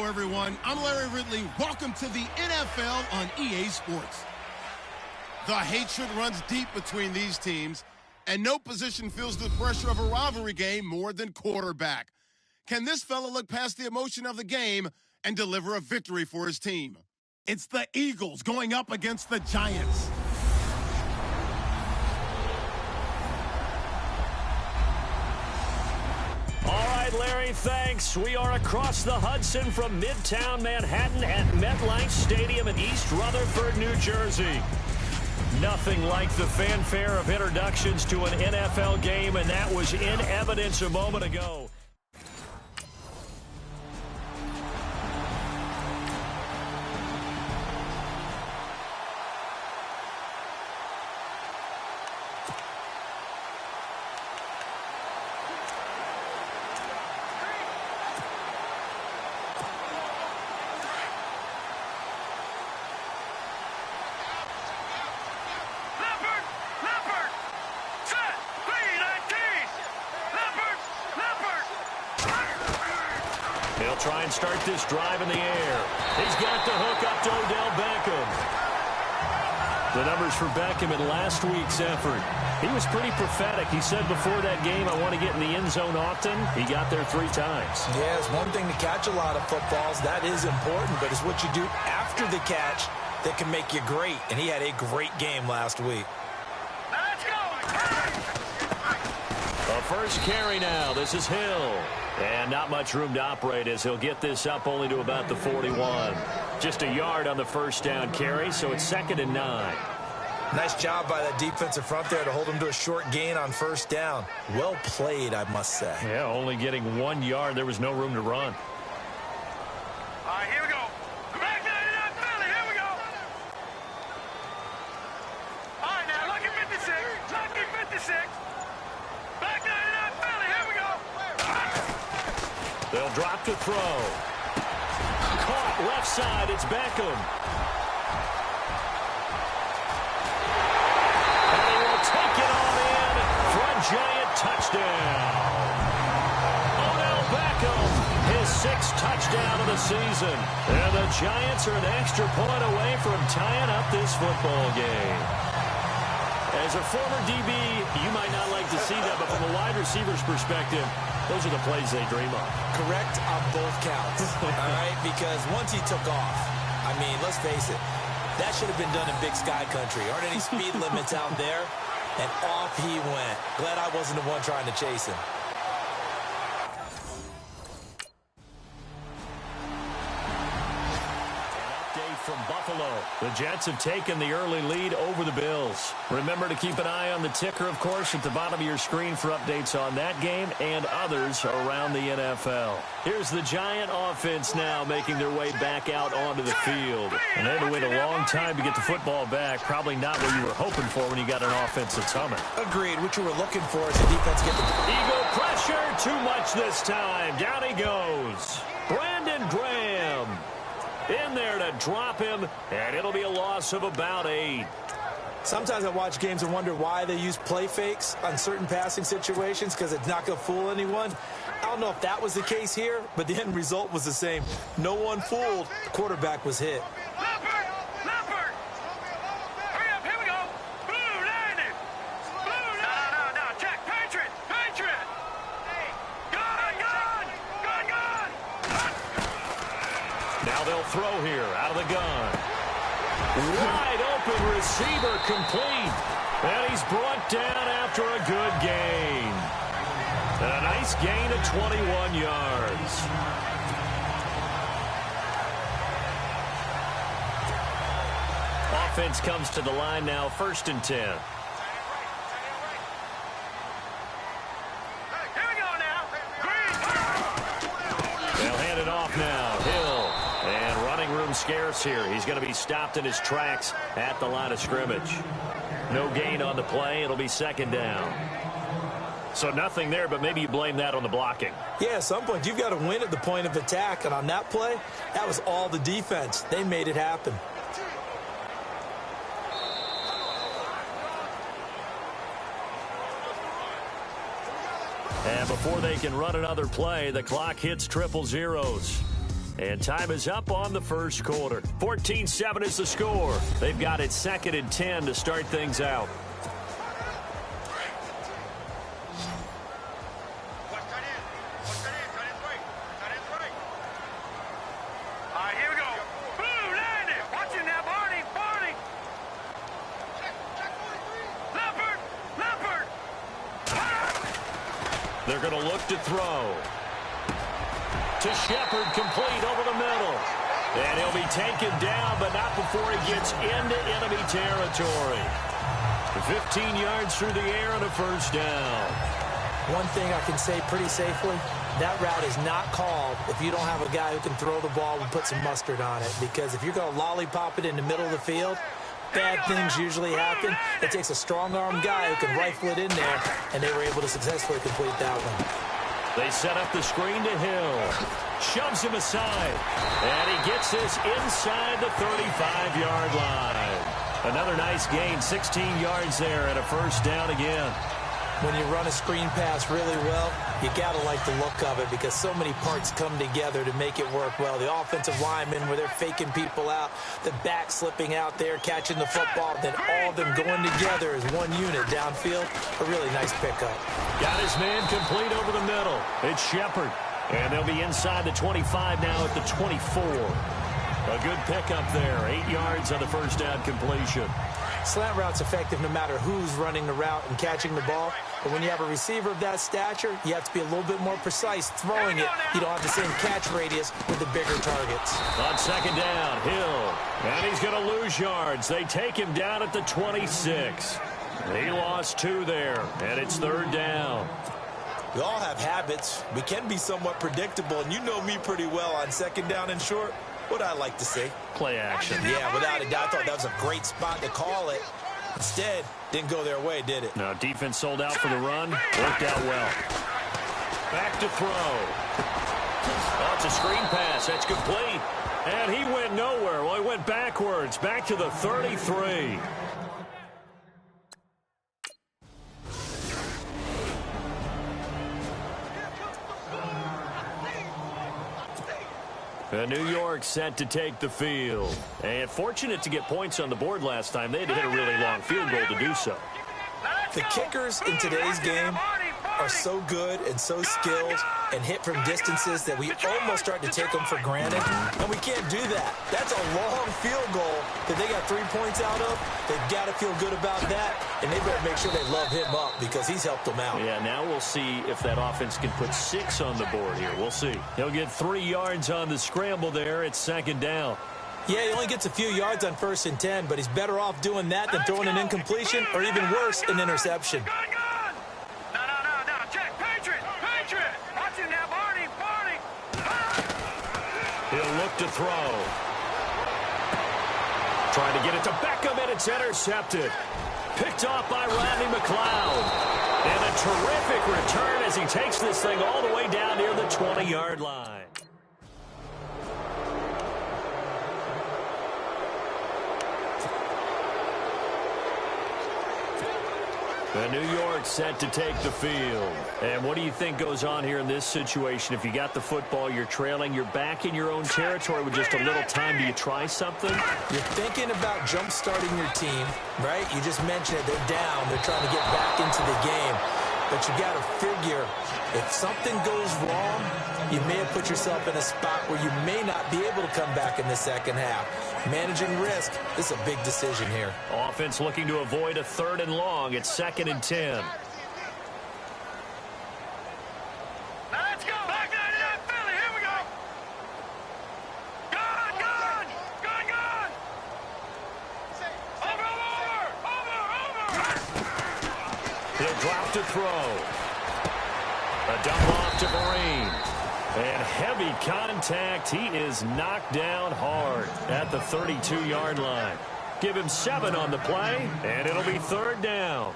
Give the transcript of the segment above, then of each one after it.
everyone. I'm Larry Ridley. Welcome to the NFL on EA Sports. The hatred runs deep between these teams, and no position feels the pressure of a rivalry game more than quarterback. Can this fella look past the emotion of the game and deliver a victory for his team? It's the Eagles going up against the Giants. Larry, thanks. We are across the Hudson from Midtown Manhattan at MetLife Stadium in East Rutherford, New Jersey. Nothing like the fanfare of introductions to an NFL game, and that was in evidence a moment ago. He'll try and start this drive in the air. He's got the hook up to Odell Beckham. The numbers for Beckham in last week's effort. He was pretty prophetic. He said before that game, I want to get in the end zone often. He got there 3 times. Yeah, it's one thing to catch a lot of footballs. That is important, but it's what you do after the catch that can make you great. And he had a great game last week. Let's go! A first carry now. This is Hill. And not much room to operate as he'll get this up only to about the 41. Just a yard on the first down carry, so it's 2nd and 9. Nice job by that defensive front there to hold him to a short gain on first down. Well played, I must say. Yeah, only getting 1 yard. There was no room to run. All right, here we go. Back 99 Philly, here we go. All right, now, lucky 56. Lucky 56. Back 99 Philly, here we go. They'll drop to throw. Caught left side. It's Beckham. And he will take it on in for a Giant touchdown. Odell Beckham, his 6th touchdown of the season. And the Giants are an extra point away from tying up this football game. As a former DB, you might not like to see that, but from a wide receiver's perspective, those are the plays they dream of. Correct on both counts, all right? Because once he took off, I mean, let's face it, that should have been done in Big Sky Country. Aren't any speed limits out there? And off he went. Glad I wasn't the one trying to chase him. From Buffalo, the Jets have taken the early lead over the Bills. Remember to keep an eye on the ticker, of course, at the bottom of your screen for updates on that game and others around the NFL. Here's the Giant offense now making their way back out onto the field. And they had to wait a long time to get the football back. Probably not what you were hoping for when you got an offense that's humming. Agreed. What you were looking for is the defense get the... Eagle pressure, too much this time. Down he goes. Brandon Graham in there to drop him, and it'll be a loss of about 8. Sometimes I watch games and wonder why they use play fakes on certain passing situations, because it's not going to fool anyone. I don't know if that was the case here, but the end result was the same. No one fooled. The quarterback was hit. Leopard! Hurry up, here we go. Blue, landed. Blue, no, check. Patriot. Gun. Now they'll throw here out of the gun. Wide open receiver complete. And he's brought down after a good gain. And a nice gain of 21 yards. Offense comes to the line now, 1st and 10. They'll hand it off now. Hill. And running room scarce here. He's going to be stopped in his tracks at the line of scrimmage. No gain on the play. It'll be 2nd down. So nothing there, but maybe you blame that on the blocking. Yeah, at some point, you've got to win at the point of attack. And on that play, that was all the defense. They made it happen. And before they can run another play, the clock hits triple zeros. And time is up on the first quarter. 14-7 is the score. They've got it 2nd and 10 to start things out. They're going to look to throw. To Shepard, complete over the middle. And he'll be taken down, but not before he gets into enemy territory. 15 yards through the air and a first down. One thing I can say pretty safely, that route is not called if you don't have a guy who can throw the ball and put some mustard on it. Because if you're going to lollipop it in the middle of the field, bad things usually happen. It takes a strong-arm guy who can rifle it in there, and they were able to successfully complete that one. They set up the screen to Hill. Shoves him aside. And he gets this inside the 35-yard line. Another nice gain, 16 yards there, and a first down again. When you run a screen pass really well, you got to like the look of it because so many parts come together to make it work well. The offensive linemen where they're faking people out, the back slipping out there, catching the football, then all of them going together as one unit downfield. A really nice pickup. Got his man complete over the middle. It's Shepard. And they'll be inside the 25 now at the 24. A good pickup there. 8 yards on the first down completion. Slant route's effective no matter who's running the route and catching the ball. But when you have a receiver of that stature, you have to be a little bit more precise throwing it. You don't have the same catch radius with the bigger targets. On second down, Hill. And he's going to lose yards. They take him down at the 26. He lost 2 there, and it's third down. We all have habits. We can be somewhat predictable, and you know me pretty well on second down and short. What I like to say. Play action. Yeah, without a doubt. I thought that was a great spot to call it. Instead, didn't go their way, did it? No, defense sold out for the run. Worked out well. Back to throw. Oh, it's a screen pass. That's complete. And he went nowhere. Well, he went backwards. Back to the 33. New York set to take the field. And fortunate to get points on the board last time. They had to hit a really long field goal to do so. The kickers in today's game are so good and so skilled and hit from distances that we almost start to take them for granted. And we can't do that. That's a long field goal that they got 3 points out of. They've got to feel good about that. And they better make sure they love him up because he's helped them out. Yeah, now we'll see if that offense can put 6 on the board here. We'll see. He'll get 3 yards on the scramble there. It's second down. Yeah, he only gets a few yards on 1st and 10, but he's better off doing that than throwing an incompletion or even worse, an interception. He'll look to throw. Trying to get it to Beckham, and it's intercepted. Picked off by Rodney McLeod. And a terrific return as he takes this thing all the way down near the 20-yard line. And New York set to take the field. And what do you think goes on here in this situation? If you got the football, you're trailing, you're back in your own territory with just a little time. Do you try something? You're thinking about jump-starting your team, right? You just mentioned it. They're down. They're trying to get back into the game. But you got to figure if something goes wrong, you may have put yourself in a spot where you may not be able to come back in the second half. Managing risk, this is a big decision here. Offense looking to avoid a 3rd and long. It's 2nd and 10. Now let's go. Back to that Philly. Here we go. Gone. Over. He'll drop to throw. A dump off to Marine. And heavy contact. He is knocked down hard at the 32-yard line. Give him 7 on the play, and it'll be 3rd down. All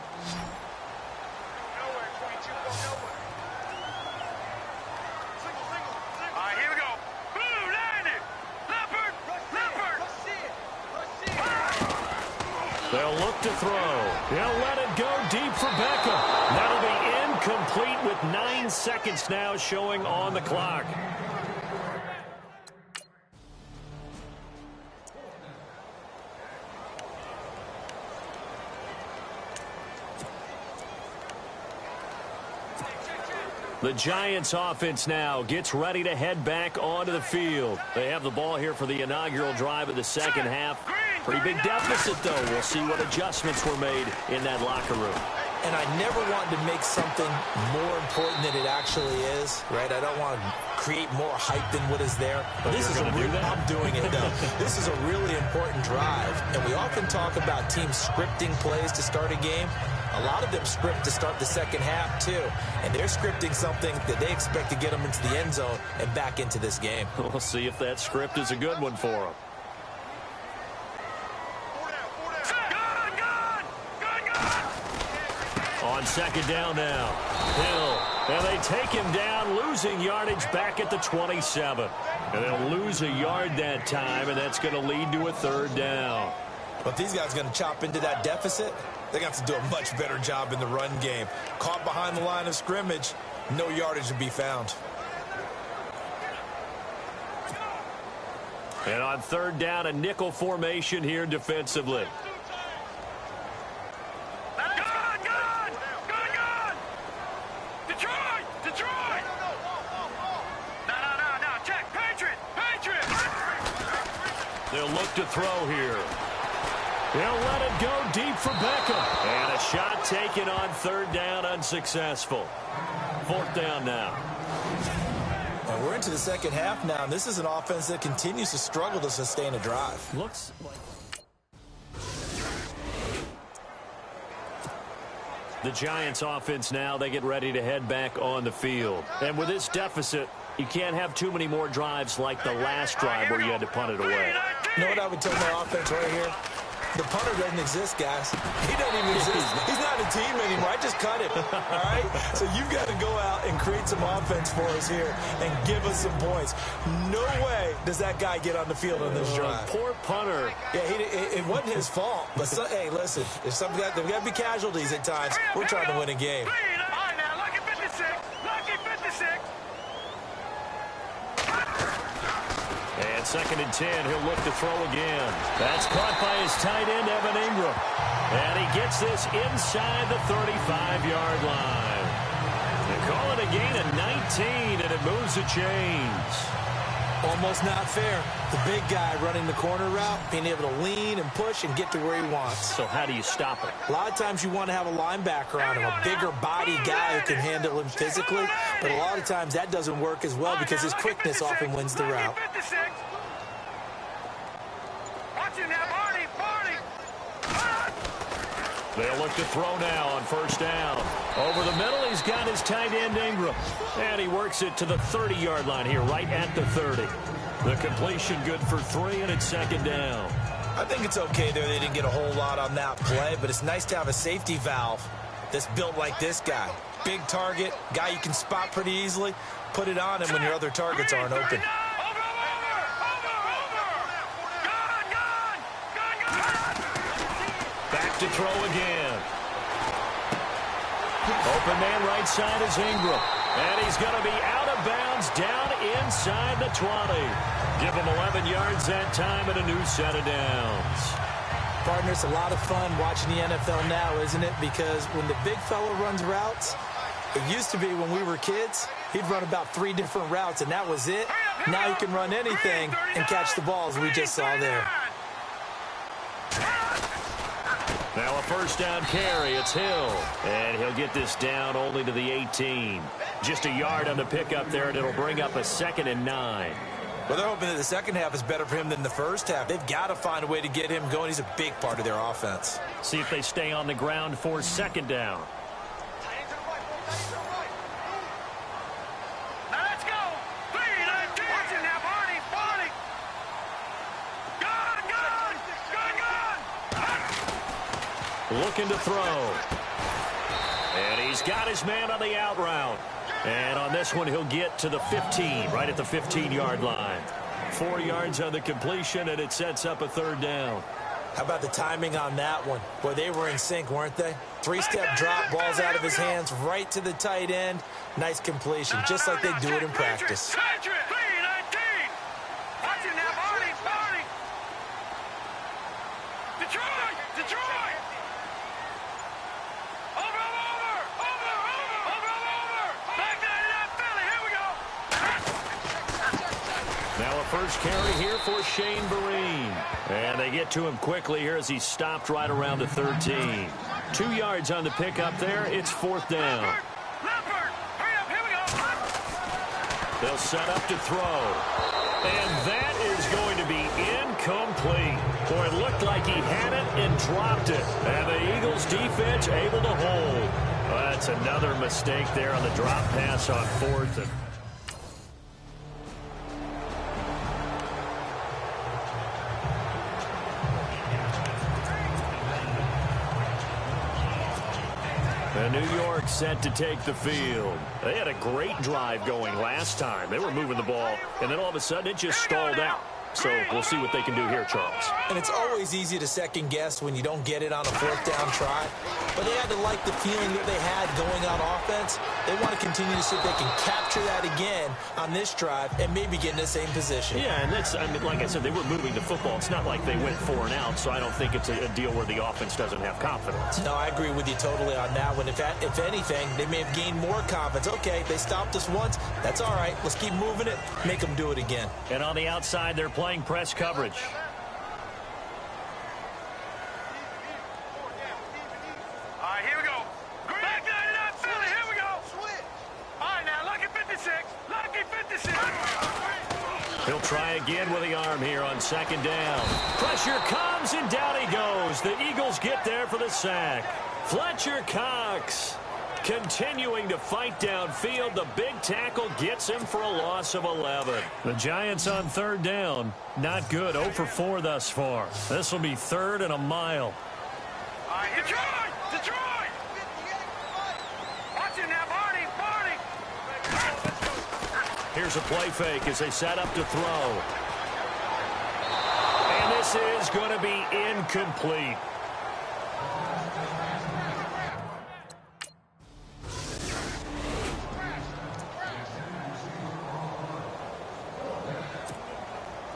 right, here we go. Blue, landed. Leopard. They'll look to throw. He'll let it go deep for Beckham. That'll be incomplete with 9 seconds now showing on the clock. The Giants offense now gets ready to head back onto the field. They have the ball here for the inaugural drive of the second half. Pretty big deficit, though. We'll see what adjustments were made in that locker room. And I never want to make something more important than it actually is, right? I don't want to create more hype than what is there. But this is I'm doing it, though. This is a really important drive. And we often talk about teams scripting plays to start a game. A lot of them script to start the second half, too. And they're scripting something that they expect to get them into the end zone and back into this game. We'll see if that script is a good one for them. On second down now, Hill, and they take him down, losing yardage back at the 27. And they'll lose a yard that time, and that's going to lead to a third down. But these guys are going to chop into that deficit. They're going to have to do a much better job in the run game. Caught behind the line of scrimmage, no yardage to be found. And on third down, a nickel formation here defensively. They'll look to throw here. They'll let it go deep for Beckham. And a shot taken on third down, unsuccessful. Fourth down now. And we're into the second half now, and this is an offense that continues to struggle to sustain a drive. Looks like the Giants offense now, they get ready to head back on the field. And with this deficit, you can't have too many more drives like the last drive where you had to punt it away. You know what I would tell my offense right here? The punter doesn't exist, guys. He doesn't even exist. He's not a team anymore. I just cut him, all right? So you've got to go out and create some offense for us here and give us some points. No way does that guy get on the field on this drive. Poor punter. Yeah, it wasn't his fault. But, hey, listen, if there got to be casualties at times, we're trying to win a game. And second and 10, he'll look to throw again. That's caught by his tight end, Evan Ingram. And he gets this inside the 35-yard line. They call it a gain of 19, and it moves the chains. Almost not fair. The big guy running the corner route, being able to lean and push and get to where he wants. So how do you stop it? A lot of times you want to have a linebacker on him, a bigger body guy who can handle him physically. But a lot of times that doesn't work as well because his quickness often wins the route. They'll look to throw now on first down. Over the middle, he's got his tight end, Ingram. And he works it to the 30-yard line here, right at the 30. The completion good for 3, and it's second down. I think it's okay there. They didn't get a whole lot on that play, but it's nice to have a safety valve that's built like this guy. Big target, guy you can spot pretty easily. Put it on him when your other targets aren't open. To throw again. Open man right side is Ingram. And he's going to be out of bounds down inside the 20. Give him 11 yards that time and a new set of downs. Partner, it's a lot of fun watching the NFL now, isn't it? Because when the big fella runs routes, it used to be when we were kids, he'd run about 3 different routes, and that was it. Now he can run anything and catch the balls we just saw there. Now a first down carry, it's Hill. And he'll get this down only to the 18. Just a yard on the pickup there, and it'll bring up a 2nd and 9. Well, they're hoping that the second half is better for him than the first half. They've got to find a way to get him going. He's a big part of their offense. See if they stay on the ground for second down. Looking to throw. And he's got his man on the out route. And on this one, he'll get to the 15, right at the 15-yard line. 4 yards on the completion, and it sets up a third down. How about the timing on that one? Boy, they were in sync, weren't they? 3-step drop, balls out of his hands, right to the tight end. Nice completion, just like they do it in practice. Now a first carry here for Shane Vereen. And they get to him quickly here as he stopped right around the 13. 2 yards on the pickup there. It's 4th down. Hurry up, here we go. They'll set up to throw. And that is going to be incomplete. Boy, it looked like he had it and dropped it. And the Eagles defense able to hold. Well, that's another mistake there on the drop pass on 4th. And New York set to take the field. They had a great drive going last time. They were moving the ball, and then all of a sudden it just stalled out. So we'll see what they can do here, Charles. And it's always easy to second guess when you don't get it on a 4th down try. But they had to like the feeling that they had going on offense. They want to continue to see if they can capture that again on this drive and maybe get in the same position. Yeah, and that's, I mean, like I said, they were moving the football. It's not like they went 4 and out, so I don't think it's a deal where the offense doesn't have confidence. No, I agree with you totally on that one. If anything, they may have gained more confidence. Okay, they stopped us once. That's all right. Let's keep moving it. Make them do it again. And on the outside, they're playing press coverage. All right, here we go. Back 99, Philly, here we go. All right, now, lucky 56. Lucky 56. He'll try again with the arm here on 2nd down. Pressure comes, and down he goes. The Eagles get there for the sack. Fletcher Cox continuing to fight downfield. The big tackle gets him for a loss of 11. The Giants on 3rd down. Not good. 0 for 4 thus far. This will be 3rd and a mile. All right, Detroit! Detroit! Watch it now, Barney! Here's a play fake as they set up to throw. And this is going to be incomplete.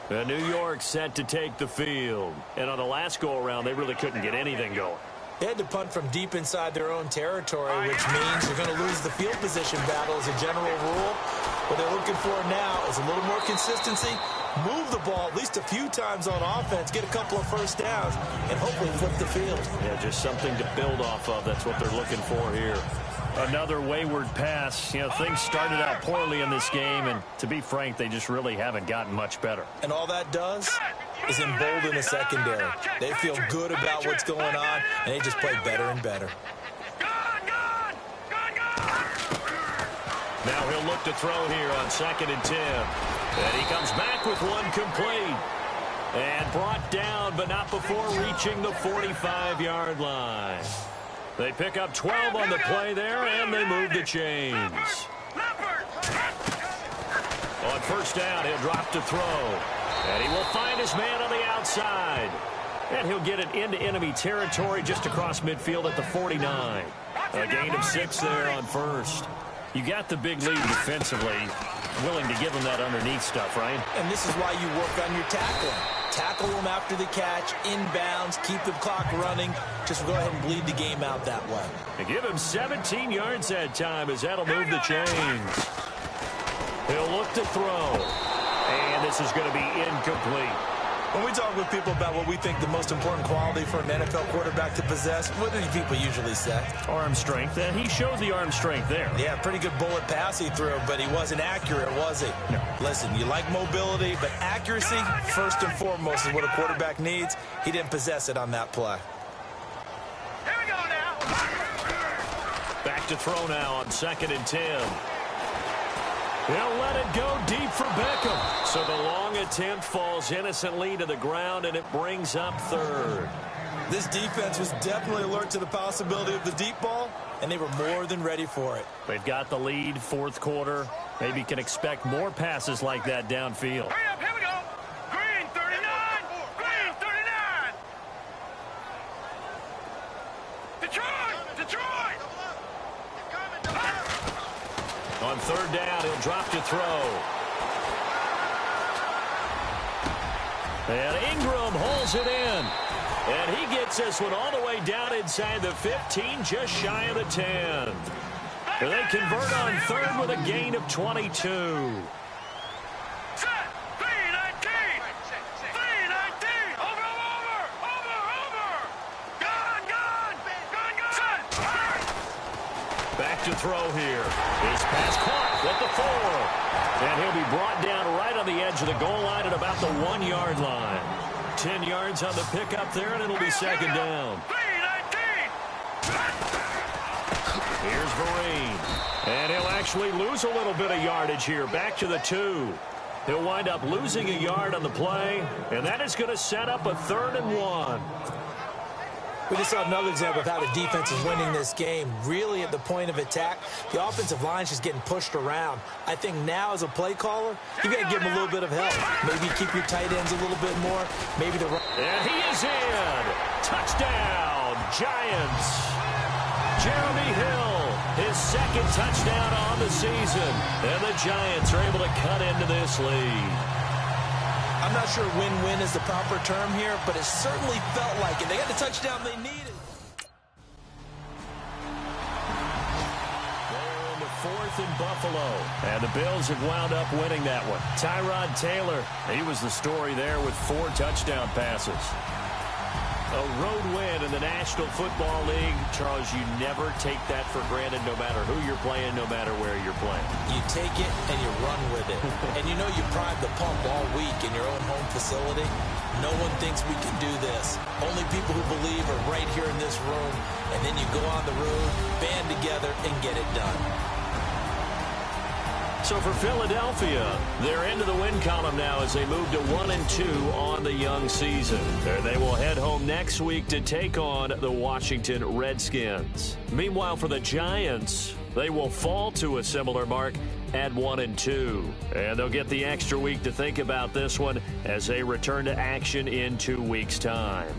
And New York set to take the field. And on the last go-around, they really couldn't get anything going. They had to punt from deep inside their own territory, which means they're going to lose the field position battle as a general rule. What they're looking for now is a little more consistency, move the ball at least a few times on offense, get a couple of first downs, and hopefully flip the field. Yeah, just something to build off of. That's what they're looking for here. Another wayward pass. You know, things started out poorly in this game, and to be frank, they just really haven't gotten much better. And all that does is embolden the secondary. They feel good about what's going on, and they just play better and better. Now he'll look to throw here on 2nd and 10. And he comes back with one complete. And brought down, but not before reaching the 45-yard line. They pick up 12 on the play there, and they move the chains. On 1st down, he'll drop to throw. And he will find his man on the outside. And he'll get it into enemy territory just across midfield at the 49. A gain of 6 there on 1st. You got the big lead defensively, willing to give them that underneath stuff, right? And this is why you work on your tackling. Tackle them after the catch, inbounds, keep the clock running. Just go ahead and bleed the game out that way. And give him 17 yards that time as that'll move the chains. He'll look to throw. And this is going to be incomplete. When we talk with people about what we think the most important quality for an NFL quarterback to possess, what do people usually say? Arm strength. And he showed the arm strength there. Yeah, pretty good bullet pass he threw, but he wasn't accurate, was he? No. Listen, you like mobility, but accuracy, first and foremost, is what a quarterback needs. He didn't possess it on that play. Here we go now. Back to throw now on 2nd and 10. He'll let it go deep for Beckham. So the long attempt falls innocently to the ground, and it brings up 3rd. This defense was definitely alert to the possibility of the deep ball, and they were more than ready for it. They've got the lead, 4th quarter. Maybe can expect more passes like that downfield. Hurry up, here we go. Green 39. Green 39. Detroit. Detroit. On 3rd down, he'll drop to throw. And Ingram holds it in. And he gets this one all the way down inside the 15, just shy of the 10. And they convert on 3rd with a gain of 22. Set. 3, to throw here. His pass caught at the 4. And he'll be brought down right on the edge of the goal line at about the 1-yard line. 10 yards on the pickup there, and it'll be second down. Here's Vereen. And he'll actually lose a little bit of yardage here. Back to the 2. He'll wind up losing a yard on the play, and that is going to set up a 3rd and 1. We just saw another example of how the defense is winning this game. Really at the point of attack, the offensive line is just getting pushed around. I think now as a play caller, you got to give them a little bit of help. Maybe keep your tight ends a little bit more. Maybe the and he is in. Touchdown, Giants. Jeremy Hill, his 2nd touchdown on the season. And the Giants are able to cut into this lead. I'm not sure win-win is the proper term here, but it certainly felt like it. They got the touchdown they needed. They're in the 4th in Buffalo, and the Bills have wound up winning that one. Tyrod Taylor, he was the story there with 4 touchdown passes. A road win in the National Football League. Charles, you never take that for granted no matter who you're playing, no matter where you're playing. You take it and you run with it. And you know you prime the pump all week in your own home facility. No one thinks we can do this. Only people who believe are right here in this room. And then you go on the road, band together, and get it done. So for Philadelphia, they're into the win column now as they move to 1-2 on the young season. There they will head home next week to take on the Washington Redskins. Meanwhile, for the Giants, they will fall to a similar mark at 1-2. And they'll get the extra week to think about this one as they return to action in 2 weeks' time.